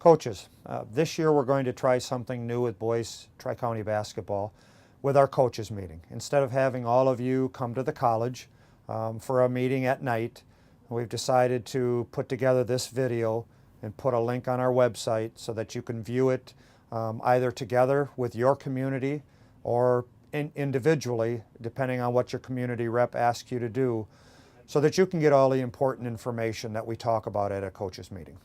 Coaches, this year we're going to try something new with boys Tri-County basketball with our coaches meeting. Instead of having all of you come to the college for a meeting at night, we've decided to put together this video and put a link on our website so that you can view it either together with your community or individually, depending on what your community rep asks you to do, so that you can get all the important information that we talk about at a coaches meeting.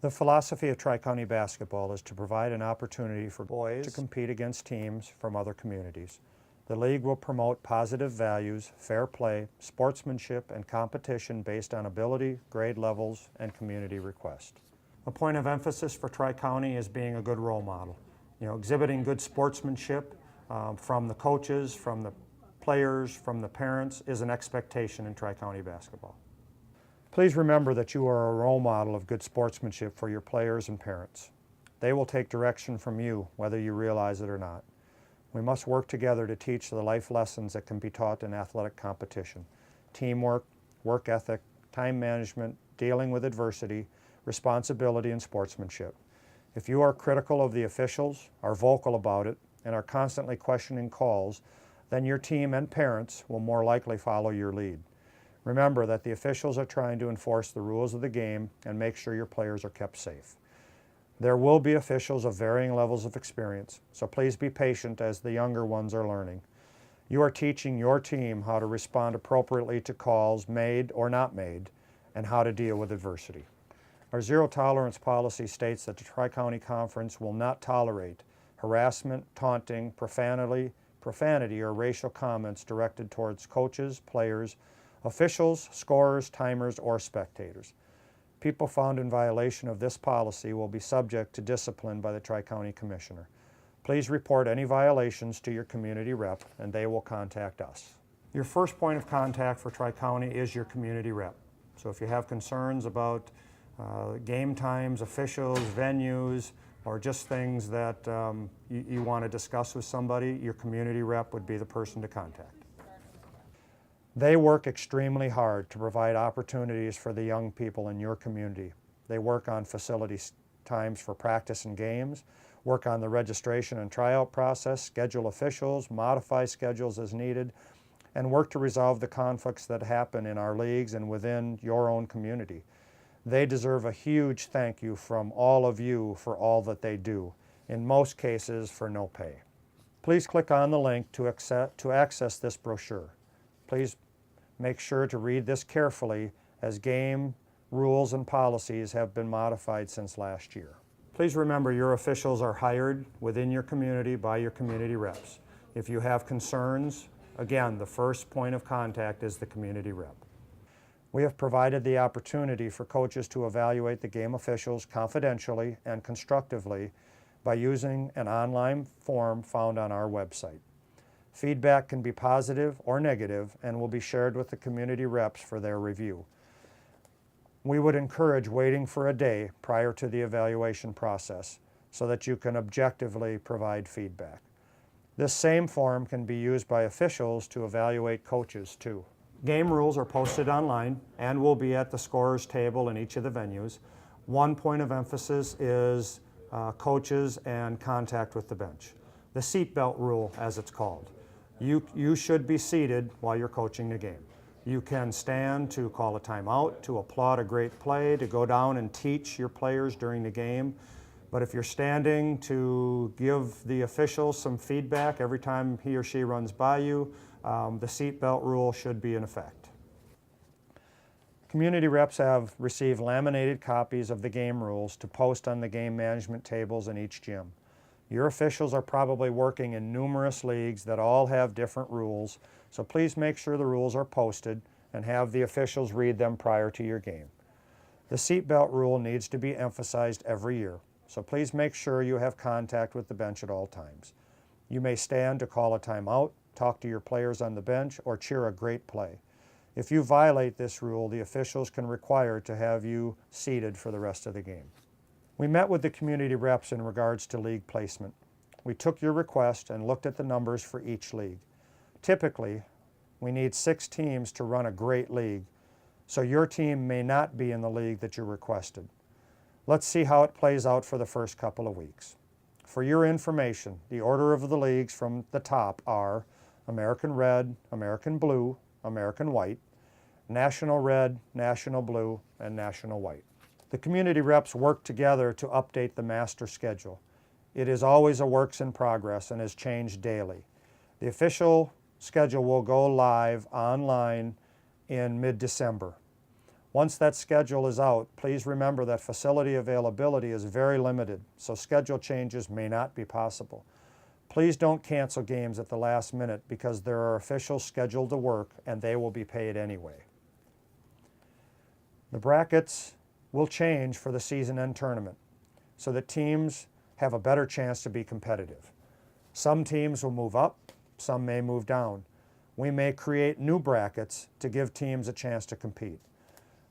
The philosophy of Tri-County basketball is to provide an opportunity for boys to compete against teams from other communities. The league will promote positive values, fair play, sportsmanship, and competition based on ability, grade levels, and community request. A point of emphasis for Tri-County is being a good role model. Exhibiting good sportsmanship from the coaches, from the players, from the parents is an expectation in Tri-County basketball. Please remember that you are a role model of good sportsmanship for your players and parents. They will take direction from you, whether you realize it or not. We must work together to teach the life lessons that can be taught in athletic competition: teamwork, work ethic, time management, dealing with adversity, responsibility, and sportsmanship. If you are critical of the officials, are vocal about it, and are constantly questioning calls, then your team and parents will more likely follow your lead. Remember that the officials are trying to enforce the rules of the game and make sure your players are kept safe. There will be officials of varying levels of experience, so please be patient as the younger ones are learning. You are teaching your team how to respond appropriately to calls made or not made, and how to deal with adversity. Our zero tolerance policy states that the Tri-County Conference will not tolerate harassment, taunting, profanity, or racial comments directed towards coaches, players, officials, scorers, timers, or spectators. People found in violation of this policy will be subject to discipline by the Tri-County Commissioner. Please report any violations to your community rep and they will contact us. Your first point of contact for Tri-County is your community rep. So if you have concerns about game times, officials, venues, or just things that you want to discuss with somebody, your community rep would be the person to contact. They work extremely hard to provide opportunities for the young people in your community. They work on facility times for practice and games, work on the registration and tryout process, schedule officials, modify schedules as needed, and work to resolve the conflicts that happen in our leagues and within your own community. They deserve a huge thank you from all of you for all that they do, in most cases for no pay. Please click on the link to access this brochure. Please make sure to read this carefully, as game rules and policies have been modified since last year. Please remember your officials are hired within your community by your community reps. If you have concerns, again, the first point of contact is the community rep. We have provided the opportunity for coaches to evaluate the game officials confidentially and constructively by using an online form found on our website. Feedback can be positive or negative and will be shared with the community reps for their review. We would encourage waiting for a day prior to the evaluation process so that you can objectively provide feedback. This same form can be used by officials to evaluate coaches too. Game rules are posted online and will be at the scorer's table in each of the venues. One point of emphasis is coaches and contact with the bench. The seatbelt rule, as it's called. You should be seated while you're coaching the game. You can stand to call a timeout, to applaud a great play, to go down and teach your players during the game. But if you're standing to give the official some feedback every time he or she runs by you, the seatbelt rule should be in effect. Community reps have received laminated copies of the game rules to post on the game management tables in each gym. Your officials are probably working in numerous leagues that all have different rules, so please make sure the rules are posted and have the officials read them prior to your game. The seatbelt rule needs to be emphasized every year, so please make sure you have contact with the bench at all times. You may stand to call a timeout, talk to your players on the bench, or cheer a great play. If you violate this rule, the officials can require to have you seated for the rest of the game. We met with the community reps in regards to league placement. We took your request and looked at the numbers for each league. Typically, we need 6 teams to run a great league, so your team may not be in the league that you requested. Let's see how it plays out for the first couple of weeks. For your information, the order of the leagues from the top are American Red, American Blue, American White, National Red, National Blue, and National White. The community reps work together to update the master schedule. It is always a work in progress and is changed daily. The official schedule will go live online in mid-December. Once that schedule is out, please remember that facility availability is very limited, so schedule changes may not be possible. Please don't cancel games at the last minute because there are officials scheduled to work and they will be paid anyway. The brackets will change for the season end tournament so that teams have a better chance to be competitive. Some teams will move up, some may move down. We may create new brackets to give teams a chance to compete.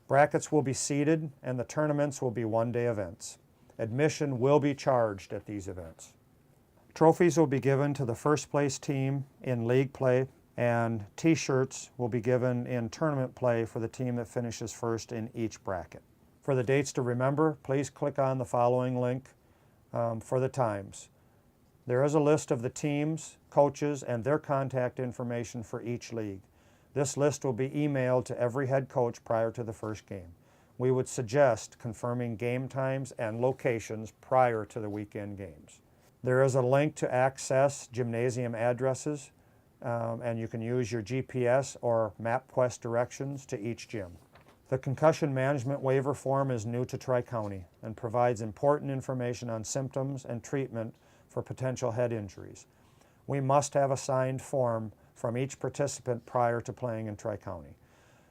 Brackets will be seeded and the tournaments will be one-day events. Admission will be charged at these events. Trophies will be given to the first place team in league play, and t-shirts will be given in tournament play for the team that finishes first in each bracket. For the dates to remember, please click on the following link for the times. There is a list of the teams, coaches, and their contact information for each league. This list will be emailed to every head coach prior to the first game. We would suggest confirming game times and locations prior to the weekend games. There is a link to access gymnasium addresses, and you can use your GPS or MapQuest directions to each gym. The concussion management waiver form is new to Tri-County and provides important information on symptoms and treatment for potential head injuries. We must have a signed form from each participant prior to playing in Tri-County.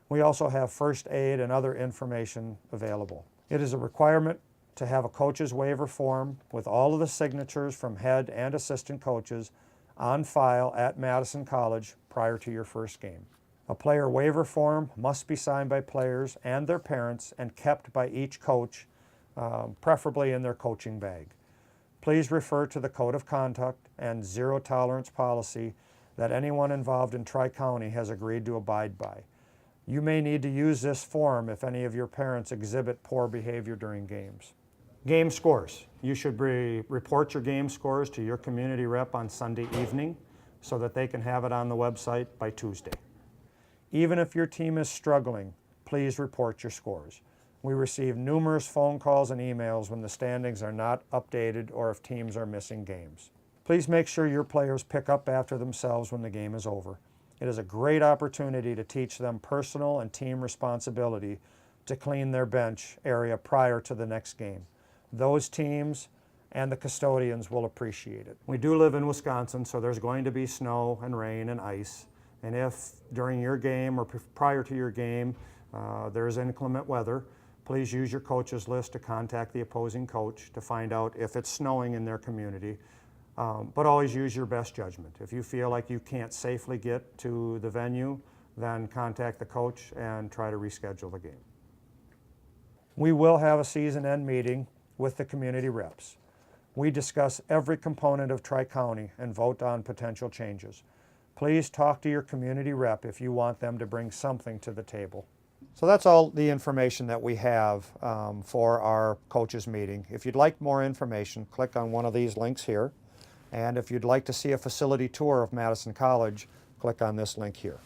We also have first aid and other information available. It is a requirement to have a coach's waiver form with all of the signatures from head and assistant coaches on file at Madison College prior to your first game. A player waiver form must be signed by players and their parents and kept by each coach, preferably in their coaching bag. Please refer to the Code of Conduct and Zero Tolerance policy that anyone involved in Tri-County has agreed to abide by. You may need to use this form if any of your parents exhibit poor behavior during games. Game scores. You should report your game scores to your community rep on Sunday evening so that they can have it on the website by Tuesday. Even if your team is struggling, please report your scores. We receive numerous phone calls and emails when the standings are not updated or if teams are missing games. Please make sure your players pick up after themselves when the game is over. It is a great opportunity to teach them personal and team responsibility to clean their bench area prior to the next game. Those teams and the custodians will appreciate it. We do live in Wisconsin, so there's going to be snow and rain and ice. And if during your game or prior to your game there's inclement weather, please use your coaches list to contact the opposing coach to find out if it's snowing in their community. But always use your best judgment. If you feel like you can't safely get to the venue, then contact the coach and try to reschedule the game. We will have a season-end meeting with the community reps. We discuss every component of Tri-County and vote on potential changes. Please talk to your community rep if you want them to bring something to the table. So that's all the information that we have for our coaches meeting. If you'd like more information, click on one of these links here. And if you'd like to see a facility tour of Madison College, click on this link here.